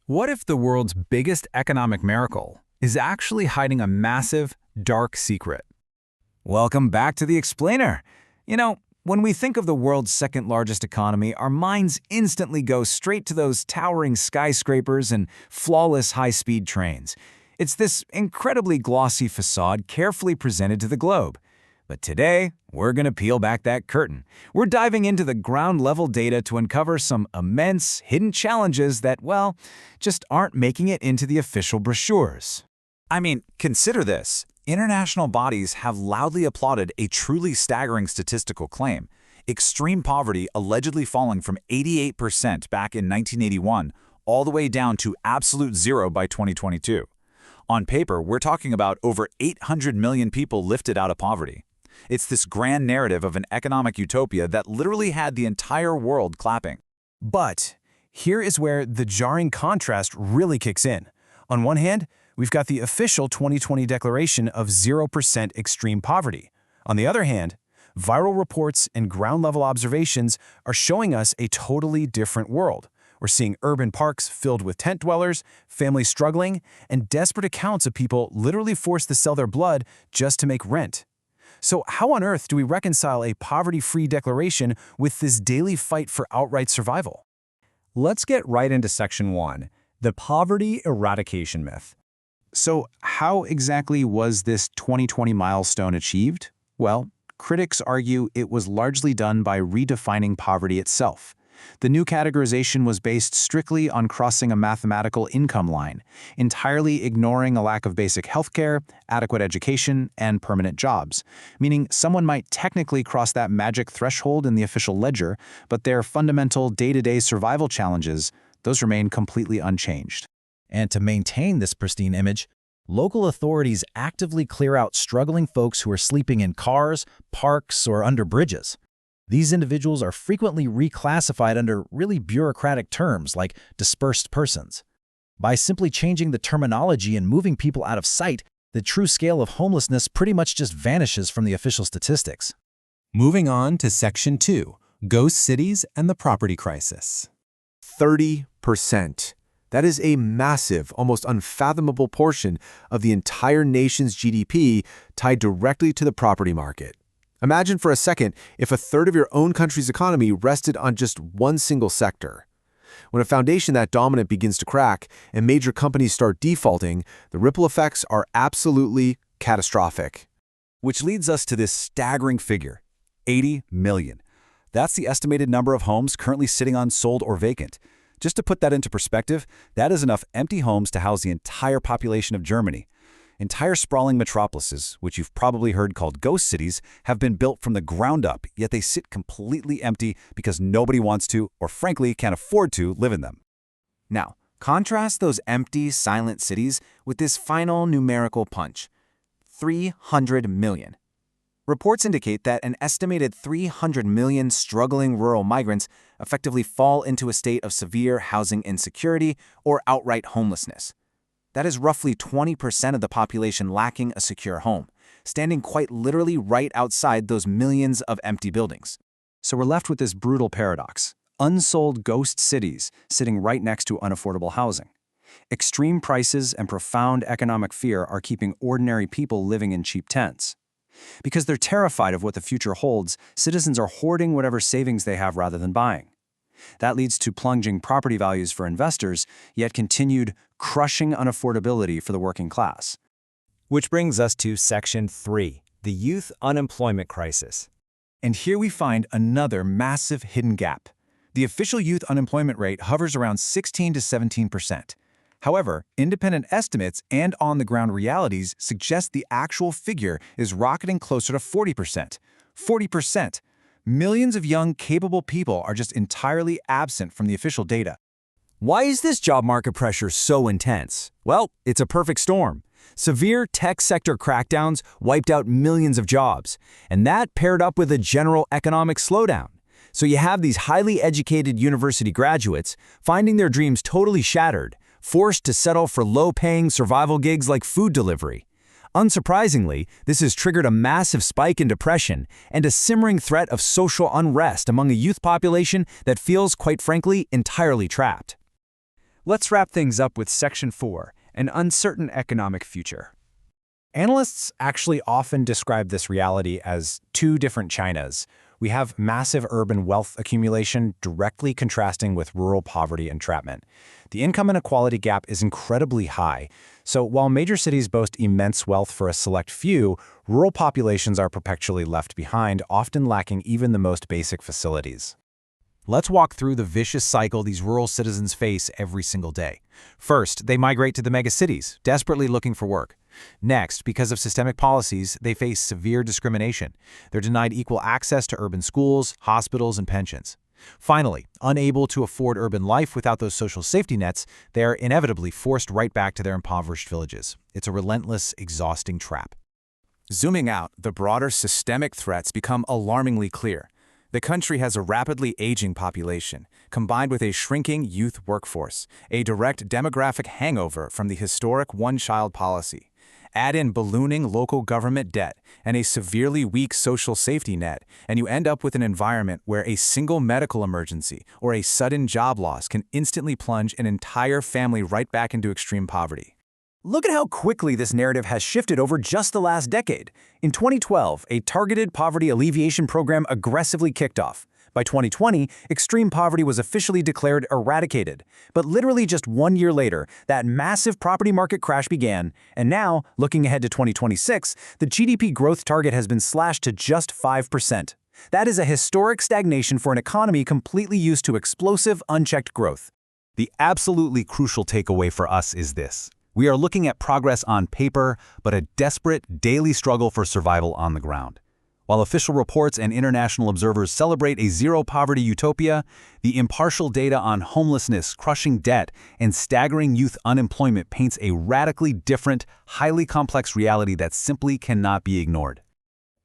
What if the world's biggest economic miracle is actually hiding a massive, dark secret? Welcome back to The Explainer. When we think of the world's second largest economy, our minds instantly go straight to those towering skyscrapers and flawless high-speed trains. It's this incredibly glossy facade carefully presented to the globe. But today, we're going to peel back that curtain. We're diving into the ground-level data to uncover some immense, hidden challenges that, well, just aren't making it into the official brochures. I mean, consider this. International bodies have loudly applauded a truly staggering statistical claim. Extreme poverty allegedly falling from 88% back in 1981 all the way down to absolute zero by 2022. On paper, we're talking about over 800 million people lifted out of poverty. It's this grand narrative of an economic utopia that literally had the entire world clapping. But here is where the jarring contrast really kicks in. On one hand, we've got the official 2020 declaration of 0% extreme poverty. On the other hand, viral reports and ground-level observations are showing us a totally different world. We're seeing urban parks filled with tent dwellers, families struggling, and desperate accounts of people literally forced to sell their blood just to make rent. So how on earth do we reconcile a poverty-free declaration with this daily fight for outright survival? Let's get right into Section 1, the poverty eradication myth. So how exactly was this 2020 milestone achieved? Well, critics argue it was largely done by redefining poverty itself. The new categorization was based strictly on crossing a mathematical income line, entirely ignoring a lack of basic healthcare, adequate education, and permanent jobs, meaning someone might technically cross that magic threshold in the official ledger, but their fundamental day-to-day survival challenges, those remain completely unchanged. And to maintain this pristine image, local authorities actively clear out struggling folks who are sleeping in cars, parks, or under bridges. These individuals are frequently reclassified under really bureaucratic terms like dispersed persons. By simply changing the terminology and moving people out of sight, the true scale of homelessness pretty much just vanishes from the official statistics. Moving on to Section 2, Ghost Cities and the Property Crisis. 30%. That is a massive, almost unfathomable portion of the entire nation's GDP tied directly to the property market. Imagine for a second if a third of your own country's economy rested on just one single sector. When a foundation that dominant begins to crack and major companies start defaulting, the ripple effects are absolutely catastrophic. Which leads us to this staggering figure, 80 million. That's the estimated number of homes currently sitting unsold or vacant. Just to put that into perspective, that is enough empty homes to house the entire population of Germany. Entire sprawling metropolises, which you've probably heard called ghost cities, have been built from the ground up, yet they sit completely empty because nobody wants to, or frankly can't afford to, live in them. Now, contrast those empty, silent cities with this final numerical punch, 300 million. Reports indicate that an estimated 300 million struggling rural migrants effectively fall into a state of severe housing insecurity or outright homelessness. That is roughly 20% of the population lacking a secure home, standing quite literally right outside those millions of empty buildings. So we're left with this brutal paradox: unsold ghost cities sitting right next to unaffordable housing. Extreme prices and profound economic fear are keeping ordinary people living in cheap tents. Because they're terrified of what the future holds, citizens are hoarding whatever savings they have rather than buying. That leads to plunging property values for investors, yet continued crushing unaffordability for the working class. Which brings us to Section 3, the youth unemployment crisis. And here we find another massive hidden gap. The official youth unemployment rate hovers around 16 to 17%. However, independent estimates and on-the-ground realities suggest the actual figure is rocketing closer to 40%. 40%! Millions of young, capable people are just entirely absent from the official data. Why is this job market pressure so intense? Well, it's a perfect storm. Severe tech sector crackdowns wiped out millions of jobs, and that paired up with a general economic slowdown. So you have these highly educated university graduates finding their dreams totally shattered, forced to settle for low-paying survival gigs like food delivery. Unsurprisingly, this has triggered a massive spike in depression and a simmering threat of social unrest among a youth population that feels, quite frankly, entirely trapped. Let's wrap things up with Section 4, an uncertain economic future. Analysts actually often describe this reality as two different Chinas. We have massive urban wealth accumulation directly contrasting with rural poverty entrapment. The income inequality gap is incredibly high. So while major cities boast immense wealth for a select few, rural populations are perpetually left behind, often lacking even the most basic facilities. Let's walk through the vicious cycle these rural citizens face every single day. First, they migrate to the megacities, desperately looking for work. Next, because of systemic policies, they face severe discrimination. They're denied equal access to urban schools, hospitals, and pensions. Finally, unable to afford urban life without those social safety nets, they are inevitably forced right back to their impoverished villages. It's a relentless, exhausting trap. Zooming out, the broader systemic threats become alarmingly clear. The country has a rapidly aging population, combined with a shrinking youth workforce, a direct demographic hangover from the historic one-child policy. Add in ballooning local government debt and a severely weak social safety net, and you end up with an environment where a single medical emergency or a sudden job loss can instantly plunge an entire family right back into extreme poverty. Look at how quickly this narrative has shifted over just the last decade. In 2012, a targeted poverty alleviation program aggressively kicked off. By 2020, extreme poverty was officially declared eradicated. But literally just 1 year later, that massive property market crash began, and now, looking ahead to 2026, the GDP growth target has been slashed to just 5%. That is a historic stagnation for an economy completely used to explosive, unchecked growth. The absolutely crucial takeaway for us is this. We are looking at progress on paper, but a desperate daily struggle for survival on the ground. While official reports and international observers celebrate a zero-poverty utopia, the impartial data on homelessness, crushing debt, and staggering youth unemployment paints a radically different, highly complex reality that simply cannot be ignored.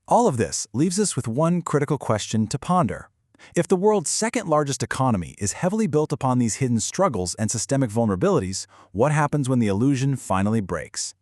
All of this leaves us with one critical question to ponder. If the world's second-largest economy is heavily built upon these hidden struggles and systemic vulnerabilities, what happens when the illusion finally breaks?